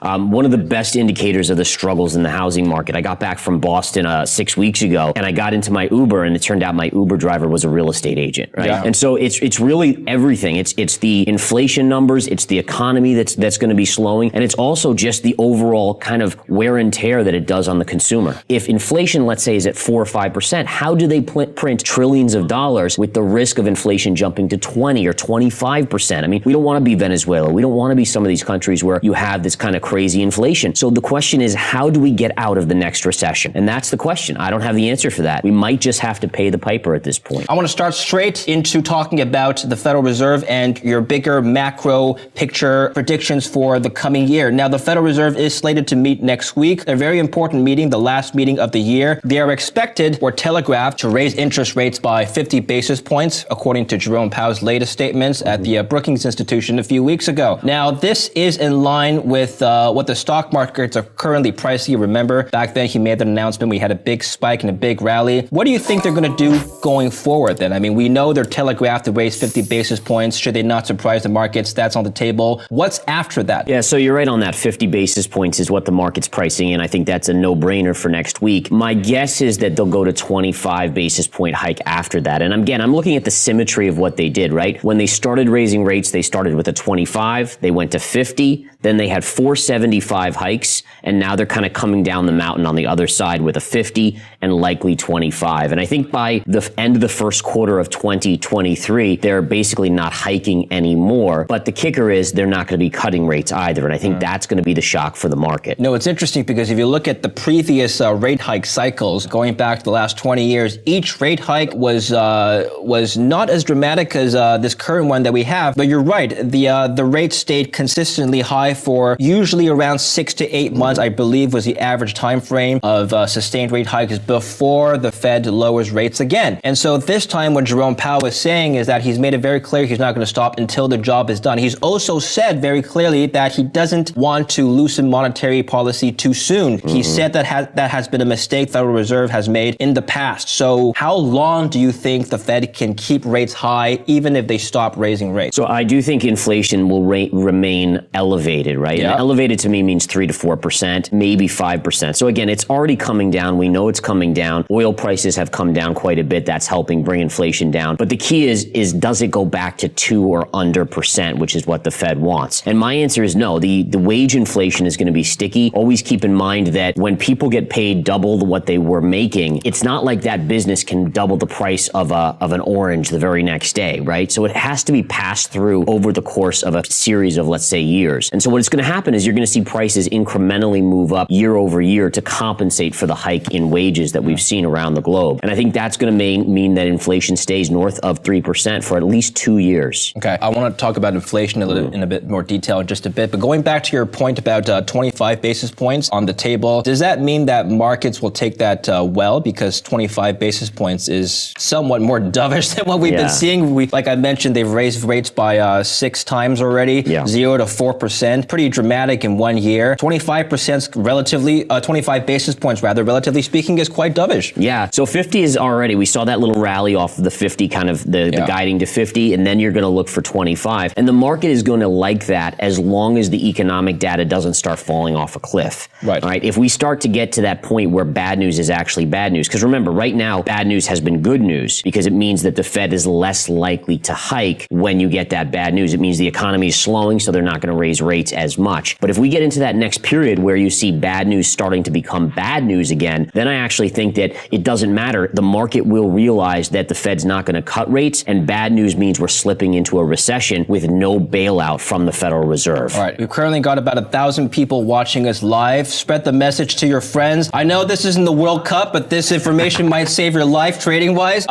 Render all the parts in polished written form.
One of the best indicators of the struggles in the housing market, I got back from Boston 6 weeks ago, and I got into my Uber, and it turned out my Uber driver was a real estate agent, right? Yeah. And so it's really everything. It's the inflation numbers, it's the economy that's going to be slowing, and it's also just the overall kind of wear and tear that it does on the consumer. If inflation, let's say, is at 4 or 5%, how do they print trillions of dollars with the risk of inflation jumping to 20 or 25%? I mean, we don't want to be Venezuela. We don't want to be some of these countries where you have this kind of crazy inflation. So the question is, how do we get out of the next recession? And that's the question. I don't have the answer for that. We might just have to pay the piper at this point. I want to start straight into talking about the Federal Reserve and your bigger macro picture predictions for the coming year. Now, the Federal Reserve is slated to meet next week, a very important meeting, the last meeting of the year. They are expected or telegraphed to raise interest rates by 50 basis points, according to Jerome Powell's latest statements at the Brookings Institution a few weeks ago. Now, this is in line with what the stock markets are currently pricing. Remember, back then he made that announcement. We had a big spike and a big rally. What do you think they're going to do going forward then? I mean, we know they're telegraphed to raise 50 basis points. Should they not surprise the markets? That's on the table. What's after that? Yeah, so you're right on that. 50 basis points is what the market's pricing in. I think that's a no-brainer for next week. My guess is that they'll go to 25 basis point hike after that. And again, I'm looking at the symmetry of what they did, right? When they started raising rates, they started with a 25, they went to 50, then they had 475 hikes, and now they're kind of coming down the mountain on the other side with a 50 and likely 25. And I think by the end of the first quarter of 2023, they're basically not hiking anymore. But the kicker is they're not going to be cutting rates either. And I think that's going to be the shock for the market. No, it's interesting because if you look at the previous rate hike cycles going back to the last 20 years, each rate hike was not as dramatic as this current one that we have. But you're right, the rate stayed consistently high for usually around 6 to 8 months, I believe, was the average time frame of sustained rate hikes before the Fed lowers rates again. And so this time what Jerome Powell is saying is that he's made it very clear he's not going to stop until the job is done. He's also said very clearly that he doesn't want to loosen monetary policy too soon. He said that has been a mistake Federal Reserve has made in the past. So how long do you think the Fed can keep rates high even if they stop raising rates? So I do think inflation will remain elevated, right? Yeah. And elevated to me means 3 to 4%, maybe 5%. So again, it's already coming down. We know it's coming down. Oil prices have come down quite a bit. That's helping bring inflation down. But the key is does it go back to 2 or under percent, which is what the Fed wants? And my answer is no. The wage inflation is going to be sticky. Always keep in mind that when people get paid double what they were making, it's not like that business can double the price of an orange the very next day, right? So it has to be passed through over the course of a series of, let's say, years. And so what it's going to happen is you're going to see prices incrementally move up year over year to compensate for the hike in wages that we've seen around the globe. And I think that's going to mean that inflation stays north of 3% for at least 2 years. Okay, I want to talk about inflation in a bit more detail in just a bit, but going back to your point about 25 basis points on the table, does that mean that markets will take that well? Because 25 basis points is somewhat more dovish than what we've been seeing. Like I mentioned, they've raised rates by 6 times already, 0 to 4%, pretty dramatic in 1 year. 25% relatively, 25 basis points rather, relatively speaking, is quite dovish. Yeah, so 50 is already, we saw that little rally off of the 50, kind of the guiding to 50, and then you're going to look for 25. And the market is going to like that as long as the economic data doesn't start falling off a cliff. Right. All right. If we start to get to that point where bad news is actually bad news, because remember, right now, bad news has been good news because it means that the Fed is less likely to hike when you get that bad news. It means the economy is slowing, so they're not going to raise rates as much. But if we get into that next period where you see bad news starting to become bad news again, then I actually think that it doesn't matter. The market will realize that the Fed's not going to cut rates, and bad news means we're slipping into a recession with no bailout from the Federal Reserve. All right. We've currently got about 1,000 people watching us live. Spread the message to your friends. I know this isn't the World Cup, but this information might save your life trading-wise.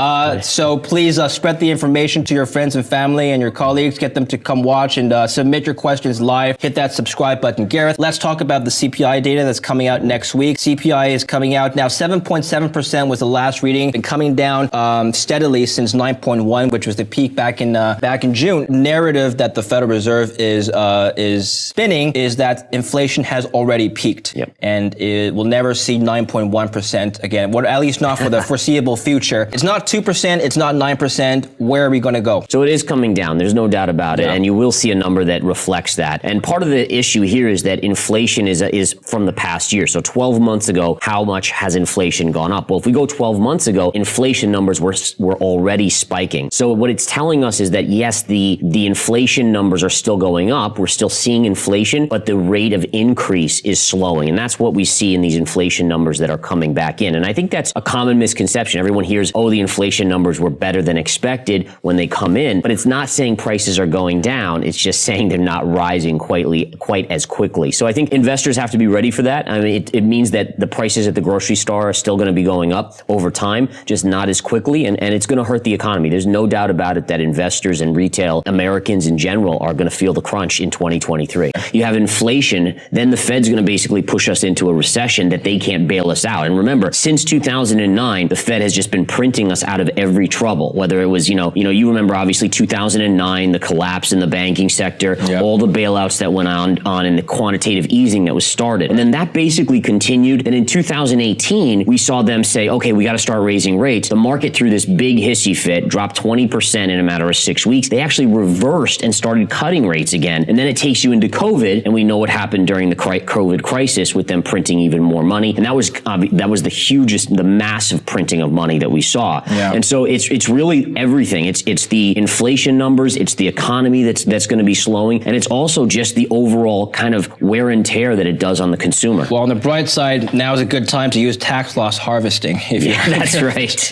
So please spread the information to your friends and family and your colleagues. Get them to come watch and submit your questions live. Hit that subscribe button. Gareth, let's talk about the CPI data that's coming out next week. CPI is coming out now. 7.7% was the last reading, been coming down steadily since 9.1, which was the peak back in June. Narrative that the Federal Reserve is spinning is that inflation has already peaked, and it will never see 9.1% again. Well, at least not for the foreseeable future. It's not 2%. It's not 9%. Where are we going to go? So it is coming down. There's no doubt about it, and you will see a number that reflects that. And part of the issue here is that inflation is from the past year. So 12 months ago, how much has inflation gone up? Well, if we go 12 months ago, inflation numbers were already spiking. So what it's telling us is that yes, the inflation numbers are still going up. We're still seeing inflation, but the rate of increase is slowing. And that's what we see in these inflation numbers that are coming back in. And I think that's a common misconception. Everyone hears, oh, the inflation numbers were better than expected when they come in, but it's not saying prices are going down. It's just saying they're not rising quite as quickly. So I think investors have to be ready for that. I mean, it means that the prices at the grocery store are still going to be going up over time, just not as quickly. And it's going to hurt the economy. There's no doubt about it that investors and retail Americans in general are going to feel the crunch in 2023. You have inflation, then the Fed's going to basically push us into a recession that they can't bail us out. And remember, since 2009, the Fed has just been printing us out of every trouble, whether it was, you remember obviously 2009, the collapse in the banking sector, all the bailouts that went on and the quantitative easing that was started. And then that basically continued. And in 2018, we saw them say, okay, we got to start raising rates. The market threw this big hissy fit, dropped 20% in a matter of 6 weeks. They actually reversed and started cutting rates again. And then it takes you into COVID, and we know what happened during the COVID crisis with them printing even more money. And that was the massive printing of money that we saw. Yeah. And so it's really everything. It's the inflation numbers, it's the economy that's going to be slowing, and it's also just the overall kind of wear and tear that it does on the consumer. Well, on the bright side, now is a good time to use tax loss harvesting. That's right.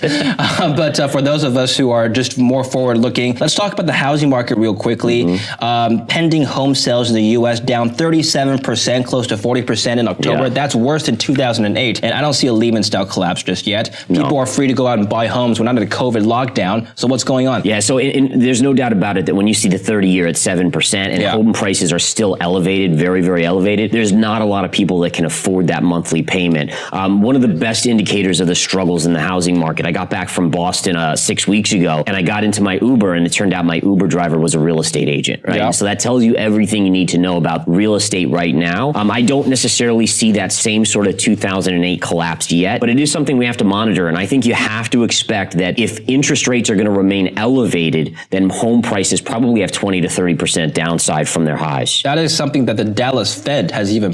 But for those of us who are just more forward-looking, let's talk about the housing market real quickly. Mm-hmm. Pending home sales in the U.S. down 37%, close to 40% in October. Yeah. That's worse than 2008. And I don't see a Lehman-style collapse just yet. People are free to go out and buy homes. We're not in a COVID lockdown. So what's going on? Yeah, so there's no doubt about it that when you see the 30-year at 7% and home prices are still elevated, very, very elevated, there's not a lot of people that can afford that monthly payment. One of the best indicators of the struggles in the housing market, I got back from Boston 6 weeks ago, and I got into my Uber, and it turned out my Uber driver was a real estate agent, right? Yeah. So that tells you everything you need to know about real estate right now. I don't necessarily see that same sort of 2008 collapse yet, but it is something we have to monitor. And I think you have to expect that if interest rates are going to remain elevated, then home prices probably have 20 to 30% downside from their highs. That is something that the Dallas Fed has even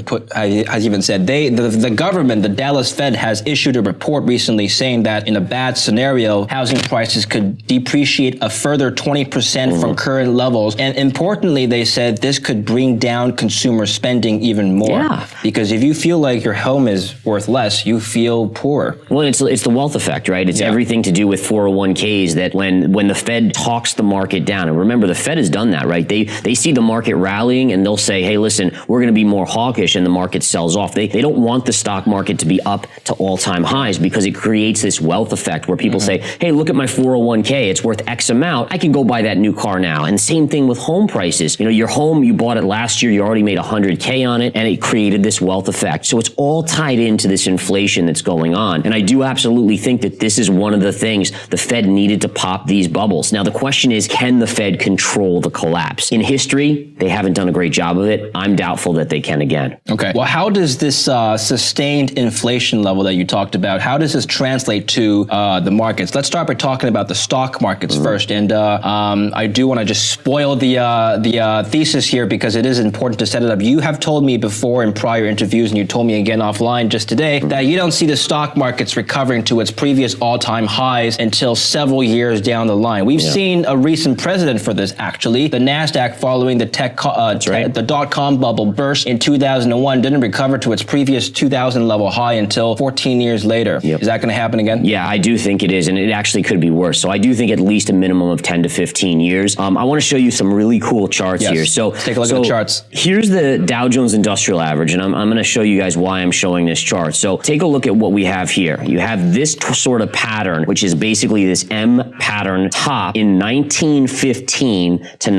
said. The government, the Dallas Fed, has issued a report recently saying that in a bad scenario, housing prices could depreciate a further 20% from current levels. And importantly, they said this could bring down consumer spending even more. Yeah. Because if you feel like your home is worth less, you feel poor. Well, it's the wealth effect, right? It's everything to do with 401ks that when the Fed talks the market down, and remember, the Fed has done that, right? They see the market rallying and they'll say, hey, listen, we're going to be more hawkish, and the market sells off. They don't want the stock market to be up to all-time highs because it creates this wealth effect where people say, hey, look at my 401k. It's worth X amount. I can go buy that new car now. And same thing with home prices. Your home, you bought it last year. You already made 100K on it, and it created this wealth effect. So it's all tied into this inflation that's going on. And I do absolutely think that this is one of the things the Fed needed to pop these bubbles. Now, the question is, can the Fed control the collapse? In history, they haven't done a great job of it. I'm doubtful that they can again. Okay. Well, how does this sustained inflation level that you talked about, how does this translate to the markets? Let's start by talking about the stock markets first. And I do want to just spoil the thesis here because it is important to set it up. You have told me before in prior interviews, and you told me again offline just today, that you don't see the stock markets recovering to its previous all-time highs until several years down the line. We've seen a recent precedent for this, actually. The NASDAQ, following the the dot-com bubble burst in 2001, didn't recover to its previous 2000 level high until 14 years later. Is that going to happen again? Yeah, I do think it is, and it actually could be worse. So I do think at least a minimum of 10 to 15 years. I want to show you some really cool charts here. So take a look at the charts. Here's the Dow Jones Industrial Average, and I'm going to show you guys why I'm showing this chart. So take a look at what we have here. You have this sort of pattern, which is basically this M pattern top in 1915 to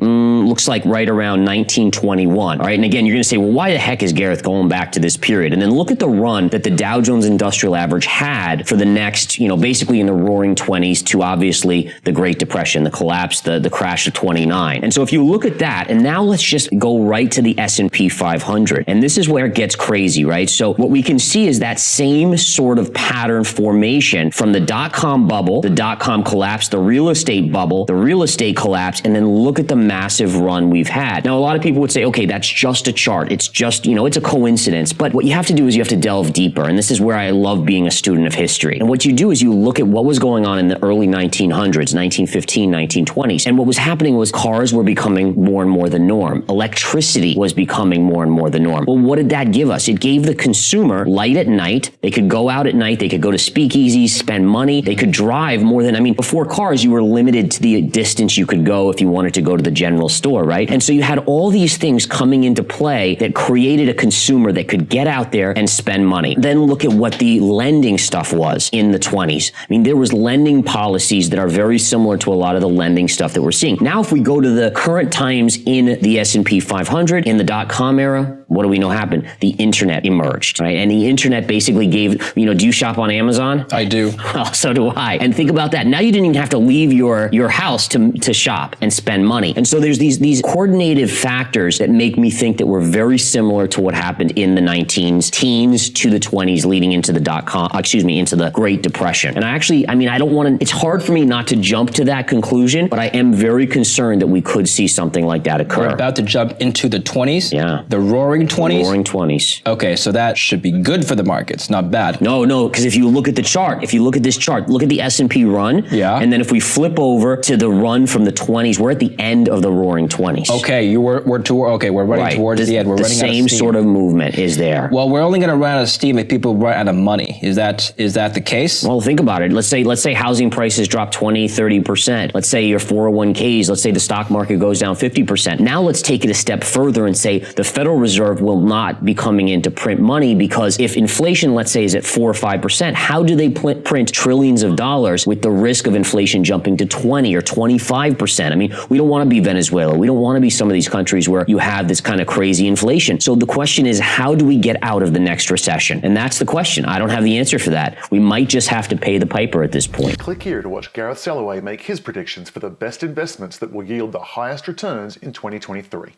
looks like right around 1921. All right, and again, you're going to say, well, why the heck is Gareth going back to this period? And then look at the run that the Dow Jones Industrial Average had for the next, basically in the roaring 20s to obviously the Great Depression, the collapse, the crash of 29. And so if you look at that, and now let's just go right to the S&P 500. And this is where it gets crazy, right? So what we can see is that same sort of pattern formation from the dot-com bubble, the dot-com collapse, the real estate bubble, the real estate collapse, and then look at the massive run we've had. Now, a lot of people would say, okay, that's just a chart. It's just, it's a coincidence. But what you have to do is you have to delve deeper. And this is where I love being a student of history. And what you do is you look at what was going on in the early 1900s, 1915, 1920s. And what was happening was cars were becoming more and more the norm. Electricity was becoming more and more the norm. Well, what did that give us? It gave the consumer light at night. They could go out at night. They could go to speakeasies, spend money. They could drive more than, before cars, you were limited to the distance you could go if you wanted to go to the general store, right? And so you had all these things coming into play that created a consumer that could get out there and spend money. Then look at what the lending stuff was in the 20s. There was lending policies that are very similar to a lot of the lending stuff that we're seeing. Now, if we go to the current times in the S&P 500, in the dot-com era, what do we know happened? The internet emerged, right? And the internet basically gave, do you shop on Amazon? I do. Well, so do I. And think about that. Now you didn't even have to leave your house to shop and spend money. And so there's these coordinative factors that make me think that we're very similar to what happened in the 19 teens to the 20s leading into the into the Great Depression. And I don't want to, it's hard for me not to jump to that conclusion, but I am very concerned that we could see something like that occur. We're about to jump into the 20s? Yeah. The roaring 20s? Roaring 20s. Okay, so that should be good for the markets, not bad. No, because if you look at the chart, if you look at this chart, look at the S&P run. Yeah. And then if we flip over to the run from the 20s, we're at the end of the roaring 20s. Okay, we're running towards the end. We're running out of steam. The same sort of movement is there. Well, we're only going to run out of steam if people run out of money. Is that the case? Well, think about it. Let's say housing prices drop 20, 30%. Let's say your 401ks, let's say the stock market goes down 50%. Now let's take it a step further and say the Federal Reserve will not be coming in to print money, because if inflation, let's say, is at 4 or 5%, how do they print trillions of dollars with the risk of inflation jumping to 20 or 25%? We don't want to be Venezuela. We don't want to be some of these countries where you have this kind of crazy inflation. So the question is, how do we get out of the next recession? And that's the question. I don't have the answer for that. We might just have to pay the piper at this point. Click here to watch Gareth Soloway make his predictions for the best investments that will yield the highest returns in 2023.